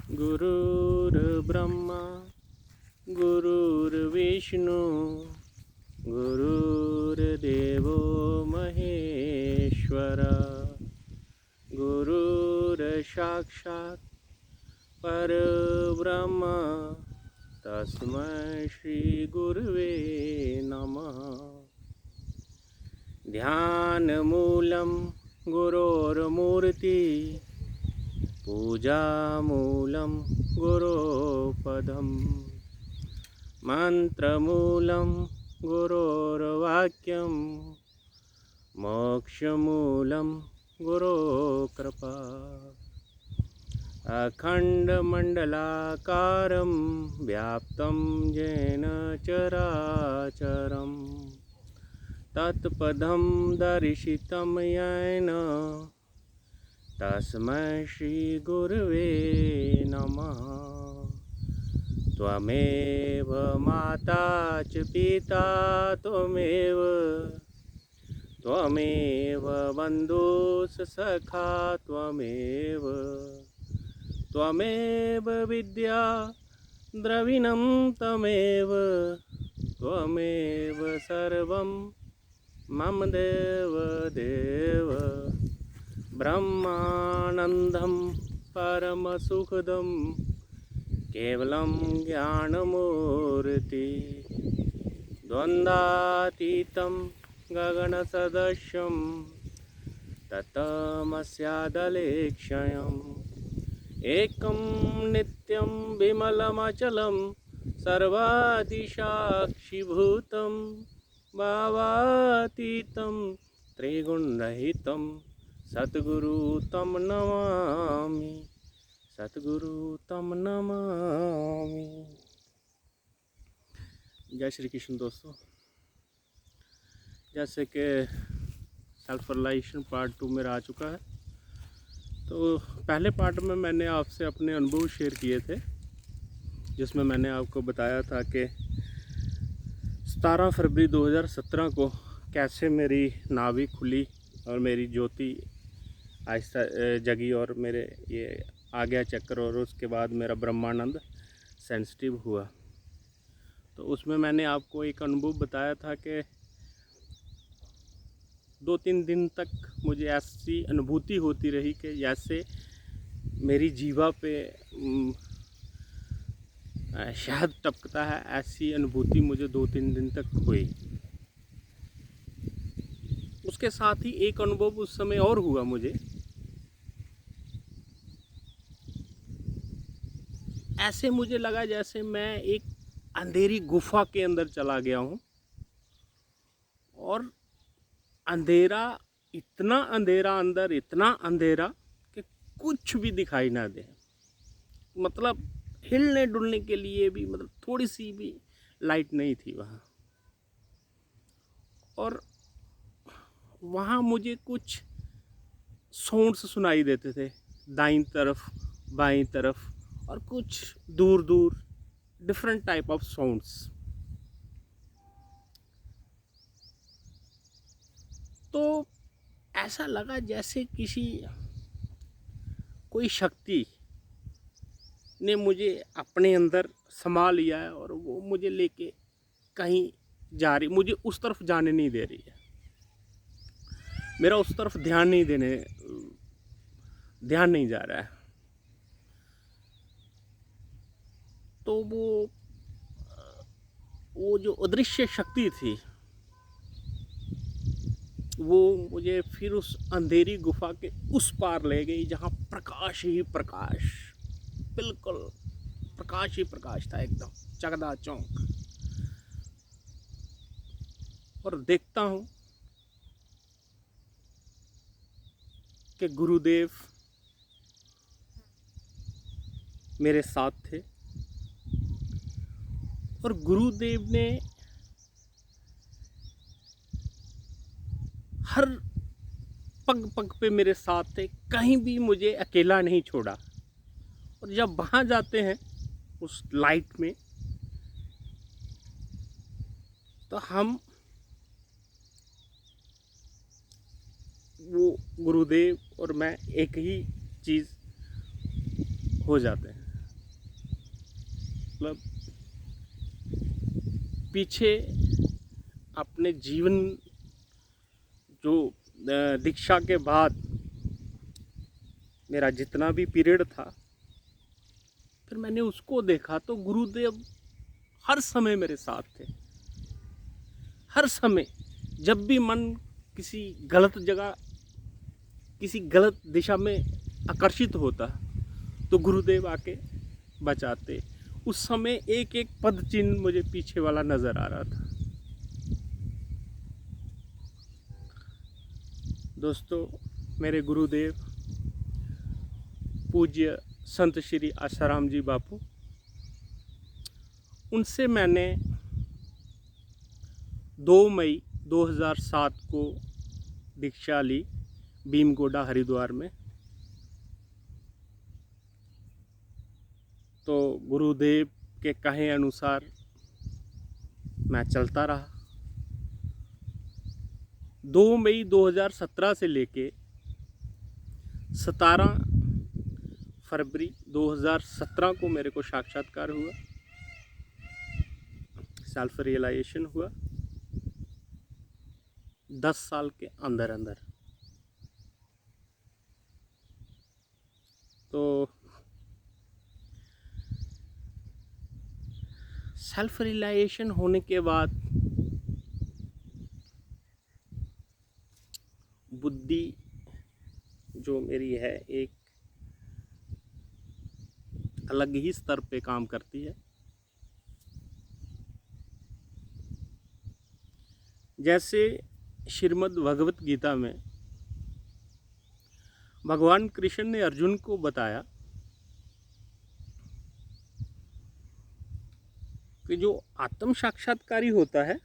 गुरुर्ब्रह्मा गुरुर्विष्णु गुरुर्देवो महेश्वर गुरुर्साक्षात् परब्रह्म तस्मै श्री गुरुवे नमः। ध्यानमूलं गुरोर्मूर्ति पूजामूलं गुरोपदं मंत्रमूलं गुरोर्वाक्यं मोक्षमूलं गुरोकृपा। अखण्डमण्डलाकारं व्याप्तं येन चराचरं तत्पदं दर्शितं येन तस्मै श्री गुरुवे नमः। त्वमेव माता च पिता त्वमेव बन्धुः सखा त्वमेव विद्या द्रविणं त्वमेव सर्वं मम देव ब्रह्मानन्दं परमसुखदं केवलं ज्ञानमूर्ति द्वन्द्वातीतं गगनसदृशं ततमस्यादलेक्षयम् एकं नित्यं विमलमचलं सर्वादिसाक्षिभूतं भावातीतं त्रिगुणरहितं सद्गुरु तं नमामि, सद्गुरु तं नमामि। जय श्री कृष्ण दोस्तों। जैसे कि सेल्फ रियलाइजेशन पार्ट 2 मेरा आ चुका है। तो पहले पार्ट में मैंने आपसे अपने अनुभव शेयर किए थे, जिसमें मैंने आपको बताया था कि 17 फरवरी 2017 को कैसे मेरी नाभि खुली और मेरी ज्योति आहिस्ता जगी और मेरे ये आ गया चक्कर, और उसके बाद मेरा ब्रह्मानंद सेंसिटिव हुआ। तो उसमें मैंने आपको एक अनुभव बताया था कि 2-3 दिन तक मुझे ऐसी अनुभूति होती रही कि जैसे मेरी जीवा पे शहद टपकता है, ऐसी अनुभूति मुझे 2-3 दिन तक हुई। उसके साथ ही एक अनुभव उस समय और हुआ मुझे। ऐसे मुझे लगा जैसे मैं एक अंधेरी गुफा के अंदर चला गया हूँ, और अंधेरा, इतना अंधेरा अंदर, इतना अंधेरा कि कुछ भी दिखाई ना दे। मतलब हिलने डुलने के लिए भी, मतलब थोड़ी सी भी लाइट नहीं थी वहाँ। और वहाँ मुझे कुछ साउंड्स सुनाई देते थे, दाईं तरफ बाईं तरफ, और कुछ दूर दूर डिफरेंट टाइप ऑफ साउंड्स। तो ऐसा लगा जैसे कोई शक्ति ने मुझे अपने अंदर समा लिया है और वो मुझे लेके कहीं जा रही, मुझे उस तरफ जाने नहीं दे रही है, मेरा उस तरफ ध्यान नहीं जा रहा है। तो वो जो अदृश्य शक्ति थी, वो मुझे फिर उस अंधेरी गुफा के उस पार ले गई, जहाँ प्रकाश ही प्रकाश, बिल्कुल प्रकाश ही प्रकाश था, एकदम चकनाचौंध। और देखता हूँ कि गुरुदेव मेरे साथ थे, और गुरुदेव ने हर पग पग पे मेरे साथ थे, कहीं भी मुझे अकेला नहीं छोड़ा। और जब वहाँ जाते हैं उस लाइट में, तो हम वो गुरुदेव और मैं एक ही चीज़ हो जाते हैं। मतलब पीछे अपने जीवन जो दीक्षा के बाद मेरा जितना भी पीरियड था, फिर मैंने उसको देखा तो गुरुदेव हर समय मेरे साथ थे। हर समय जब भी मन किसी गलत जगह, किसी गलत दिशा में आकर्षित होता तो गुरुदेव आके बचाते। उस समय एक एक पद चिन्ह मुझे पीछे वाला नजर आ रहा था। दोस्तों, मेरे गुरुदेव पूज्य संत श्री आसाराम जी बापू, उनसे मैंने 2 मई 2007 को दीक्षा ली भीमगोड़ा हरिद्वार में। तो गुरुदेव के कहे अनुसार मैं चलता रहा। 2 मई 2017 से लेके 17 फरवरी 2017 को मेरे को साक्षात्कार हुआ, सेल्फ रियलाइजेशन हुआ। 10 साल के अंदर अंदर। तो सेल्फ रियलाइजेशन होने के बाद बुद्धि जो मेरी है एक अलग ही स्तर पे काम करती है। जैसे श्रीमद् भगवत गीता में भगवान कृष्ण ने अर्जुन को बताया कि जो आत्म साक्षात्कारी होता है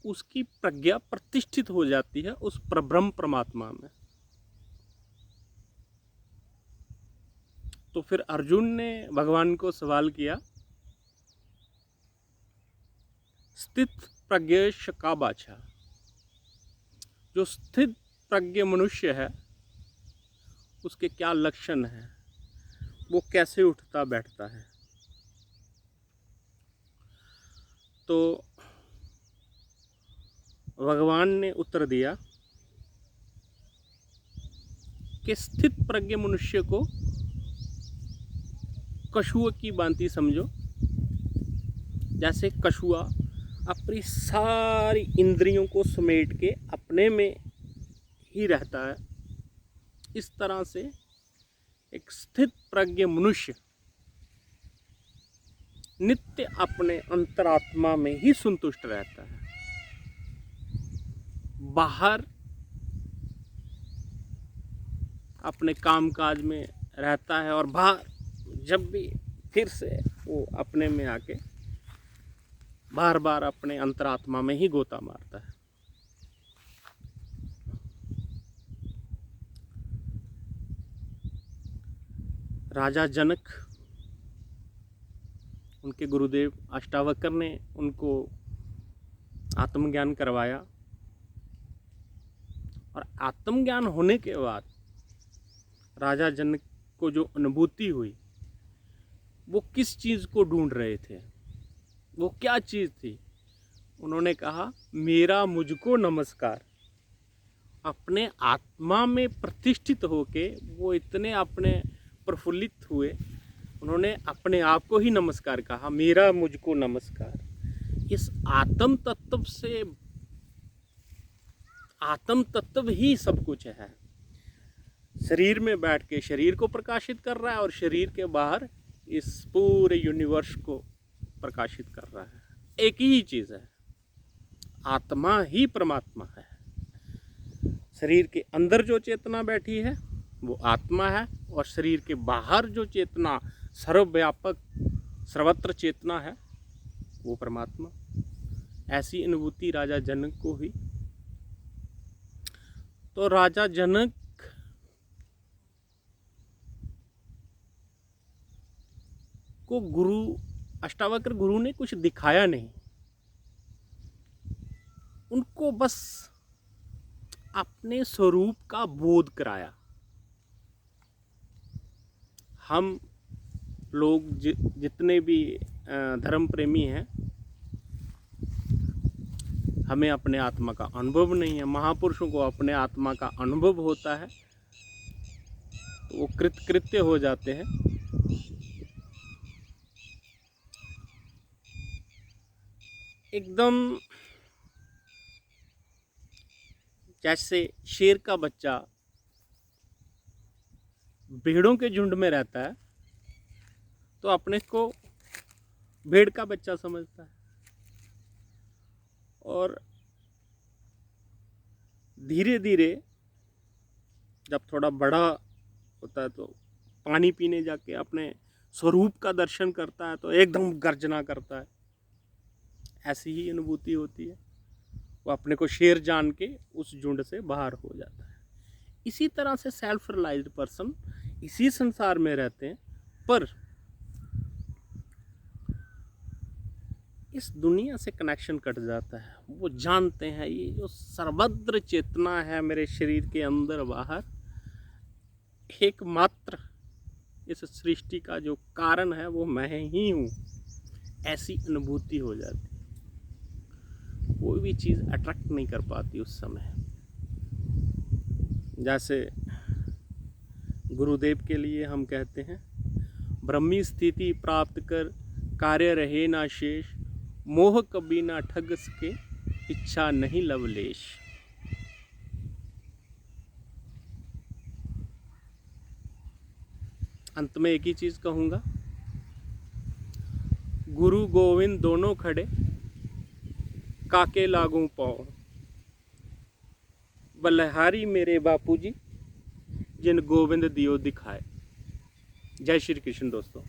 उसकी प्रज्ञा प्रतिष्ठित हो जाती है उस परब्रह्म परमात्मा में। तो फिर अर्जुन ने भगवान को सवाल किया, स्थित प्रज्ञेश का बाछा, जो स्थित प्रज्ञ मनुष्य है उसके क्या लक्षण हैं, वो कैसे उठता बैठता है। तो भगवान ने उत्तर दिया कि स्थित प्रज्ञ मनुष्य को कछुए की भांति समझो। जैसे कछुआ अपनी सारी इंद्रियों को समेट के अपने में ही रहता है, इस तरह से एक स्थित प्रज्ञ मनुष्य नित्य अपने अंतरात्मा में ही संतुष्ट रहता है। बाहर अपने कामकाज में रहता है और बाहर जब भी फिर से वो अपने में आके बार बार अपने अंतरात्मा में ही गोता मारता है। राजा जनक, उनके गुरुदेव अष्टावक्र ने उनको आत्मज्ञान करवाया और आत्मज्ञान होने के बाद राजा जनक को जो अनुभूति हुई वो किस चीज़ को ढूंढ रहे थे, वो क्या चीज़ थी। उन्होंने कहा, मेरा मुझको नमस्कार। अपने आत्मा में प्रतिष्ठित होके वो इतने अपने प्रफुल्लित हुए, उन्होंने अपने आप को ही नमस्कार कहा, मेरा मुझको नमस्कार। इस आत्म तत्व से, आत्म तत्व ही सब कुछ है। शरीर में बैठ के शरीर को प्रकाशित कर रहा है और शरीर के बाहर इस पूरे यूनिवर्स को प्रकाशित कर रहा है। एक ही चीज़ है, आत्मा ही परमात्मा है। शरीर के अंदर जो चेतना बैठी है वो आत्मा है और शरीर के बाहर जो चेतना सर्वव्यापक सर्वत्र चेतना है वो परमात्मा। ऐसी अनुभूति राजा जनक को हुई। तो राजा जनक को गुरु, अष्टावक्र गुरु ने कुछ दिखाया नहीं, उनको बस अपने स्वरूप का बोध कराया। हम लोग जितने भी धर्म प्रेमी हैं, हमें अपने आत्मा का अनुभव नहीं है। महापुरुषों को अपने आत्मा का अनुभव होता है, तो वो कृतकृत्य हो जाते हैं। एकदम जैसे शेर का बच्चा भेड़ों के झुंड में रहता है तो अपने को भेड़ का बच्चा समझता है, और धीरे धीरे जब थोड़ा बड़ा होता है तो पानी पीने जाके अपने स्वरूप का दर्शन करता है तो एकदम गर्जना करता है। ऐसी ही अनुभूति होती है, वो अपने को शेर जान के उस झुंड से बाहर हो जाता है। इसी तरह से सेल्फ रियलाइज्ड पर्सन इसी संसार में रहते हैं, पर इस दुनिया से कनेक्शन कट जाता है। वो जानते हैं ये जो सर्वत्र चेतना है मेरे शरीर के अंदर बाहर, एकमात्र इस सृष्टि का जो कारण है वो मैं ही हूँ। ऐसी अनुभूति हो जाती, कोई भी चीज़ अट्रैक्ट नहीं कर पाती उस समय। जैसे गुरुदेव के लिए हम कहते हैं, ब्रह्मी स्थिति प्राप्त कर कार्य रहे ना शेष, मोह कभी ना ठग सके, इच्छा नहीं लवलेश। अंत में एक ही चीज़ कहूँगा, गुरु गोविंद दोनों खड़े, काके लागू पाँव, बलिहारी मेरे बापूजी जिन गोविंद दियो दिखाए। जय श्री कृष्ण दोस्तों।